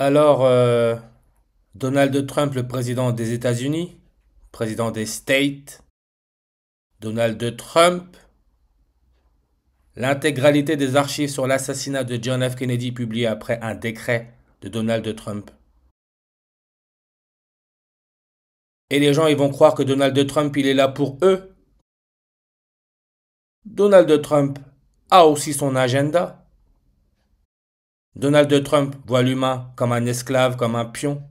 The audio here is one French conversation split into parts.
Alors, Donald Trump, le président des États-Unis, président des States, Donald Trump, l'intégralité des archives sur l'assassinat de John F. Kennedy publiées après un décret de Donald Trump. Et les gens, ils vont croire que Donald Trump, il est là pour eux. Donald Trump a aussi son agenda. Donald Trump voit l'humain comme un esclave, comme un pion,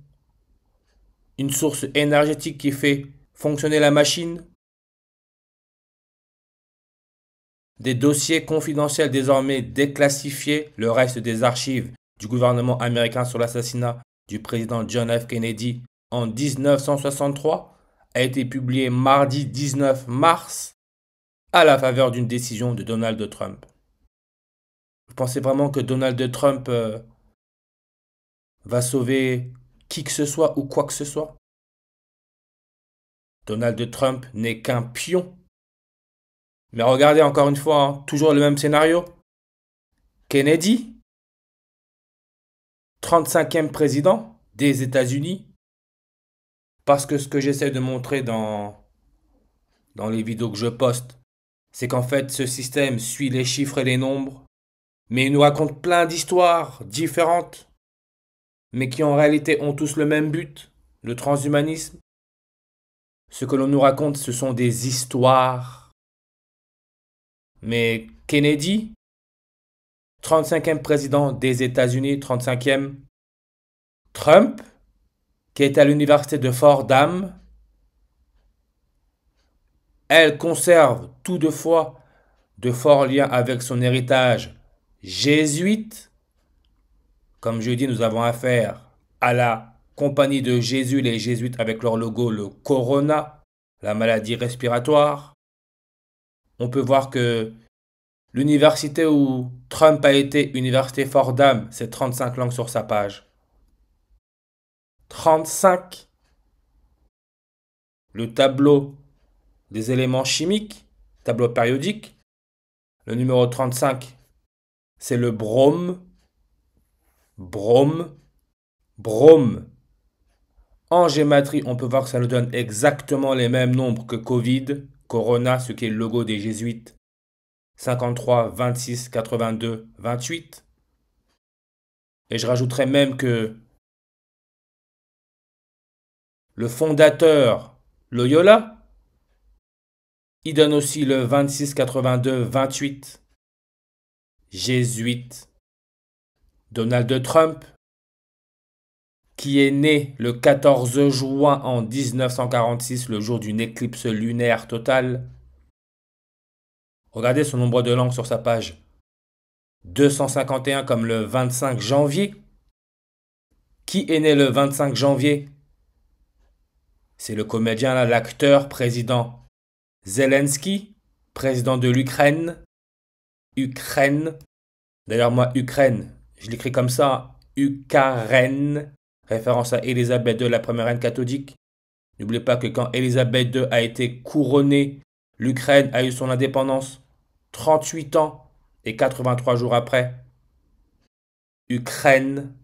une source énergétique qui fait fonctionner la machine. Des dossiers confidentiels désormais déclassifiés, le reste des archives du gouvernement américain sur l'assassinat du président John F. Kennedy en 1963 a été publié mardi 19 mars à la faveur d'une décision de Donald Trump. Vous pensez vraiment que Donald Trump va sauver qui que ce soit ou quoi que ce soit? Donald Trump n'est qu'un pion. Mais regardez encore une fois, hein, toujours le même scénario. Kennedy, 35e président des États-Unis, parce que ce que j'essaie de montrer dans les vidéos que je poste, c'est qu'en fait ce système suit les chiffres et les nombres, mais il nous raconte plein d'histoires différentes, mais qui en réalité ont tous le même but, le transhumanisme. Ce que l'on nous raconte, ce sont des histoires. Mais Kennedy, 35e président des États-Unis, 35e, Trump, qui est à l'université de Fordham, elle conserve toutefois de forts liens avec son héritage jésuite. Comme je dis, nous avons affaire à la compagnie de Jésus, les jésuites, avec leur logo, le corona, la maladie respiratoire. On peut voir que l'université où Trump a été, Université Fordham, c'est 35 langues sur sa page. 35. Le tableau des éléments chimiques, tableau périodique. Le numéro 35, c'est le brome. Brome. Brome. En gématrie, on peut voir que ça nous donne exactement les mêmes nombres que Covid, Corona, ce qui est le logo des jésuites. 53, 26, 82, 28. Et je rajouterais même que le fondateur Loyola, il donne aussi le 26, 82, 28. Jésuite. Donald Trump, qui est né le 14 juin en 1946, le jour d'une éclipse lunaire totale. Regardez son nombre de langues sur sa page. 251 comme le 25 janvier. Qui est né le 25 janvier? C'est le comédien, là, l'acteur, président Zelensky, président de l'Ukraine. Ukraine. D'ailleurs, moi, Ukraine, je l'écris comme ça, Ukraine, référence à Élisabeth II, la première reine catholique. N'oubliez pas que quand Élisabeth II a été couronnée, l'Ukraine a eu son indépendance 38 ans et 83 jours après. Ukraine.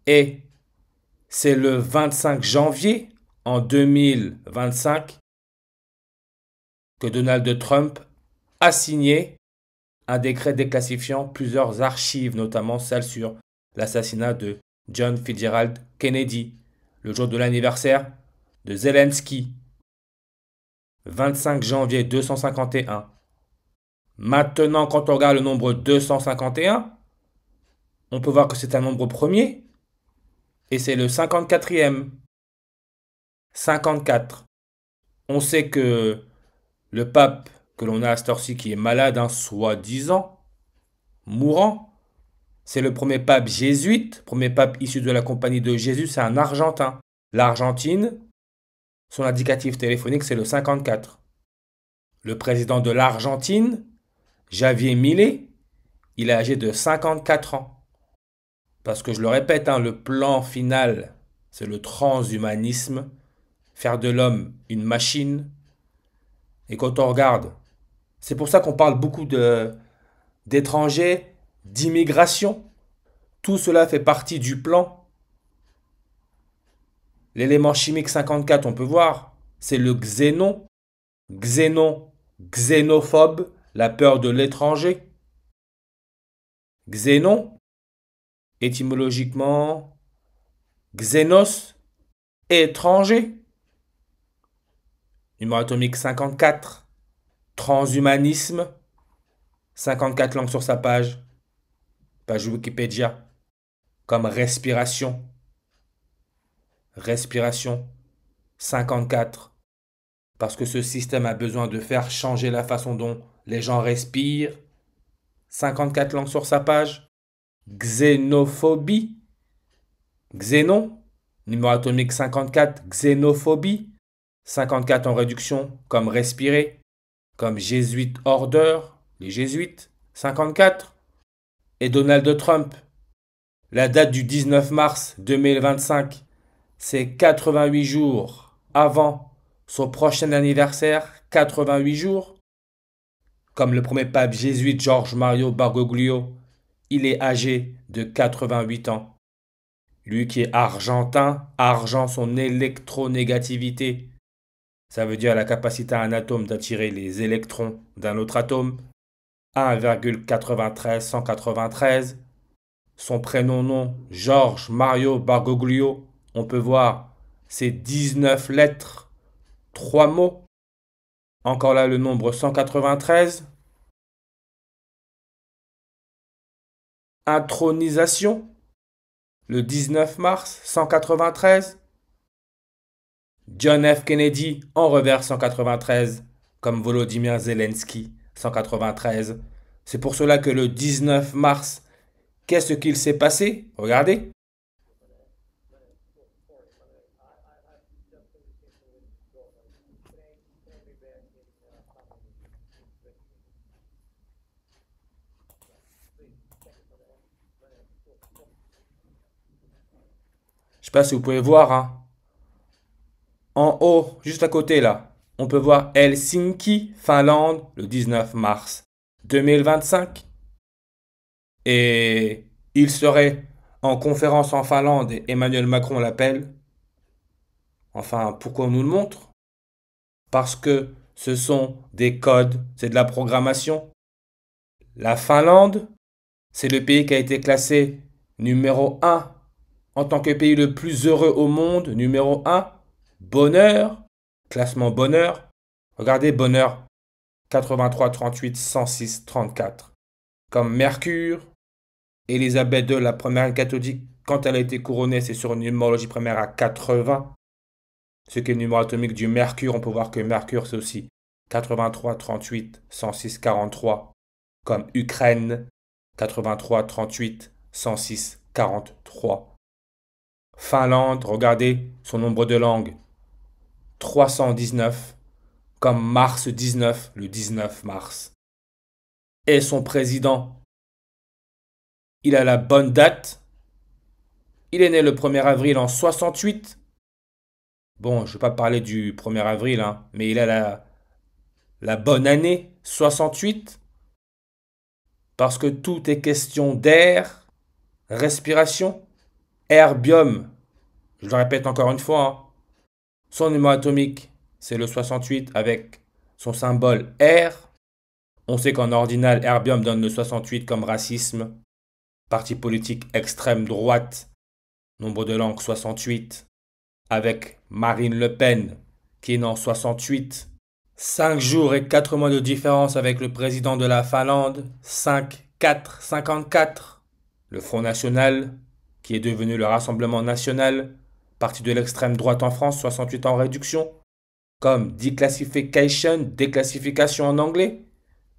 Et c'est le 25 janvier en 2025 que Donald Trump a signé un décret déclassifiant plusieurs archives, notamment celles sur l'assassinat de John Fitzgerald Kennedy, le jour de l'anniversaire de Zelensky. 25 janvier 251. Maintenant, quand on regarde le nombre 251, on peut voir que c'est un nombre premier. Et c'est le 54e. 54. On sait que le pape que l'on a à cette heure-ci qui est malade, soi-disant, mourant, c'est le premier pape jésuite, premier pape issu de la compagnie de Jésus, c'est un Argentin. L'Argentine, son indicatif téléphonique, c'est le 54. Le président de l'Argentine, Javier Milei, il est âgé de 54 ans. Parce que je le répète, le plan final, c'est le transhumanisme, faire de l'homme une machine. Et quand on regarde, c'est pour ça qu'on parle beaucoup d'étrangers, d'immigration. Tout cela fait partie du plan. L'élément chimique 54, on peut voir, c'est le xénon. Xénon, xénophobe, la peur de l'étranger. Xénon, étymologiquement, xénos, étranger. Numéro atomique 54. Transhumanisme. 54 langues sur sa page. Page Wikipédia. Comme respiration. Respiration. 54. Parce que ce système a besoin de faire changer la façon dont les gens respirent. 54 langues sur sa page. Xénophobie. Xénon. Numéro atomique 54. Xénophobie. 54 en réduction, comme respirer, comme jésuite order, les jésuites, 54. Et Donald Trump, la date du 19 mars 2025, c'est 88 jours avant son prochain anniversaire, 88 jours. Comme le premier pape jésuite George Mario Bergoglio, il est âgé de 88 ans. Lui qui est argentin, argent son électronégativité. Ça veut dire la capacité à un atome d'attirer les électrons d'un autre atome. 1,93193. Son prénom nom, George Mario Bergoglio. On peut voir ses 19 lettres, 3 mots. Encore là le nombre 193. Intronisation. Le 19 mars 193. John F. Kennedy en revers 193, comme Volodymyr Zelensky 193. C'est pour cela que le 19 mars, qu'est-ce qu'il s'est passé? Regardez. Je ne sais pas si vous pouvez voir, hein. En haut, juste à côté là, on peut voir Helsinki, Finlande, le 19 mars 2025. Et il serait en conférence en Finlande et Emmanuel Macron l'appelle. Enfin, pourquoi on nous le montre? Parce que ce sont des codes, c'est de la programmation. La Finlande, c'est le pays qui a été classé numéro 1 en tant que pays le plus heureux au monde, numéro 1. Bonheur, classement bonheur. Regardez bonheur, 83, 38, 106, 34. Comme Mercure, Élisabeth II, la première catholique, quand elle a été couronnée, c'est sur une numérologie primaire à 80. Ce qui est le numéro atomique du Mercure, on peut voir que Mercure, c'est aussi 83, 38, 106, 43. Comme Ukraine, 83, 38, 106, 43. Finlande, regardez son nombre de langues, 319, comme Mars 19, le 19 mars. Et son président, il a la bonne date. Il est né le 1er avril en 68. Bon, je ne vais pas parler du 1er avril, hein, mais il a la bonne année, 68. Parce que tout est question d'air, respiration, herbium. Je le répète encore une fois, hein. Son numéro atomique, c'est le 68 avec son symbole R. On sait qu'en ordinal, herbium donne le 68 comme racisme. Parti politique extrême droite, nombre de langues 68. Avec Marine Le Pen, qui est née en 68. 5 jours et 4 mois de différence avec le président de la Finlande. 5, 4, 54. Le Front National, qui est devenu le Rassemblement National. Parti de l'extrême droite en France, 68 en réduction. Comme declassification, déclassification en anglais.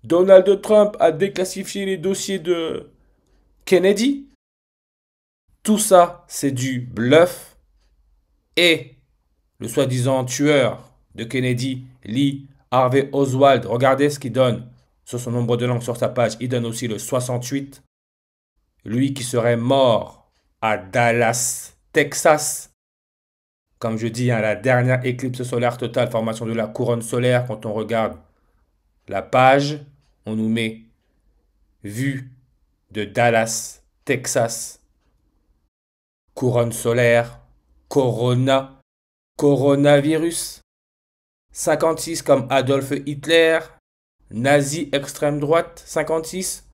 Donald Trump a déclassifié les dossiers de Kennedy. Tout ça, c'est du bluff. Et le soi-disant tueur de Kennedy, Lee Harvey Oswald, regardez ce qu'il donne sur son nombre de langues sur sa page. Il donne aussi le 68. Lui qui serait mort à Dallas, Texas. Comme je dis, hein, la dernière éclipse solaire totale, formation de la couronne solaire, quand on regarde la page, on nous met vue de Dallas, Texas. couronne solaire, corona, coronavirus. 56 comme Adolf Hitler, nazi extrême droite. 56,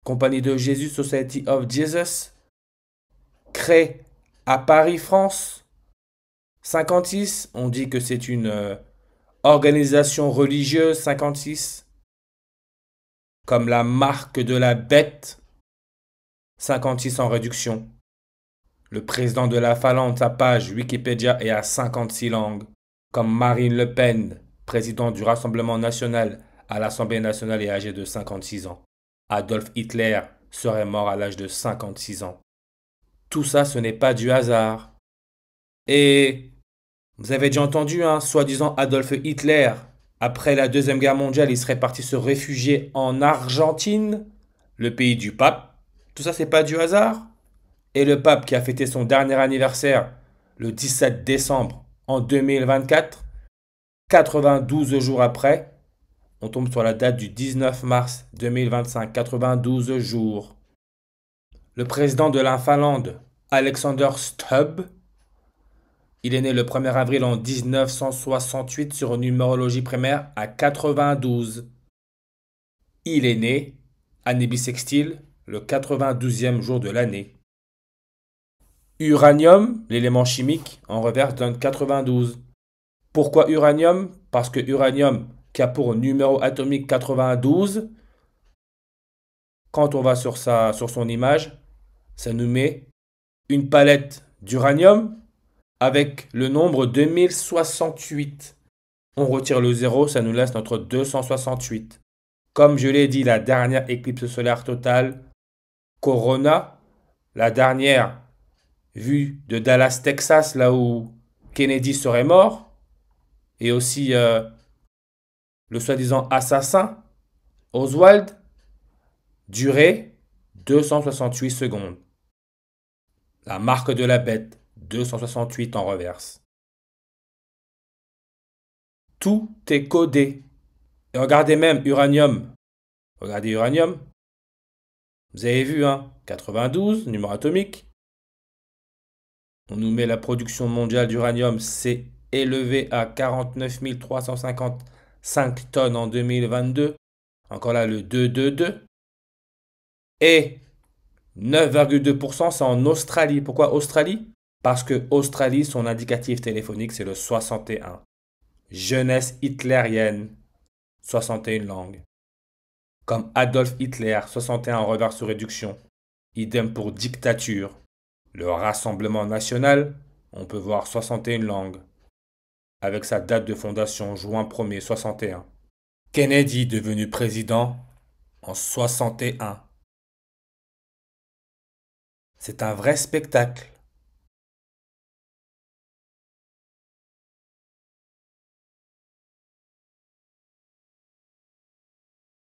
Compagnie de Jésus, Society of Jesus, créée à Paris, France. 56, on dit que c'est une organisation religieuse. 56, comme la marque de la bête. 56 en réduction. Le président de la Finlande, sa page Wikipédia est à 56 langues. Comme Marine Le Pen, président du Rassemblement national à l'Assemblée nationale, est âgé de 56 ans. Adolf Hitler serait mort à l'âge de 56 ans. Tout ça, ce n'est pas du hasard. Et vous avez déjà entendu, hein, soi-disant Adolf Hitler, après la Deuxième Guerre mondiale, il serait parti se réfugier en Argentine, le pays du pape. Tout ça, c'est pas du hasard. Et le pape qui a fêté son dernier anniversaire le 17 décembre en 2024, 92 jours après, on tombe sur la date du 19 mars 2025, 92 jours. Le président de la Finlande, Alexander Stubb, il est né le 1er avril en 1968 sur une numérologie primaire à 92. Il est né, année bissextile, le 92e jour de l'année. Uranium, l'élément chimique, en reverse donne 92. Pourquoi uranium? Parce que uranium, qui a pour numéro atomique 92, quand on va sur son image, ça nous met une palette d'uranium avec le nombre 2068. On retire le 0, ça nous laisse notre 268. Comme je l'ai dit, la dernière éclipse solaire totale, Corona, la dernière vue de Dallas, Texas, là où Kennedy serait mort, et aussi le soi-disant assassin, Oswald, durée 268 secondes. La marque de la bête, 268 en reverse. Tout est codé. Et regardez même uranium. Regardez uranium. Vous avez vu, hein, 92, numéro atomique. On nous met la production mondiale d'uranium, c'est élevé à 49 355 tonnes en 2022. Encore là, le 222. Et 9,2%, c'est en Australie. Pourquoi Australie? Parce que Australie, son indicatif téléphonique, c'est le 61. Jeunesse hitlérienne, 61 langues. Comme Adolf Hitler, 61 en reverse ou réduction. Idem pour dictature. Le Rassemblement national, on peut voir 61 langues. Avec sa date de fondation, juin 1er, 61. Kennedy devenu président en 61. C'est un vrai spectacle.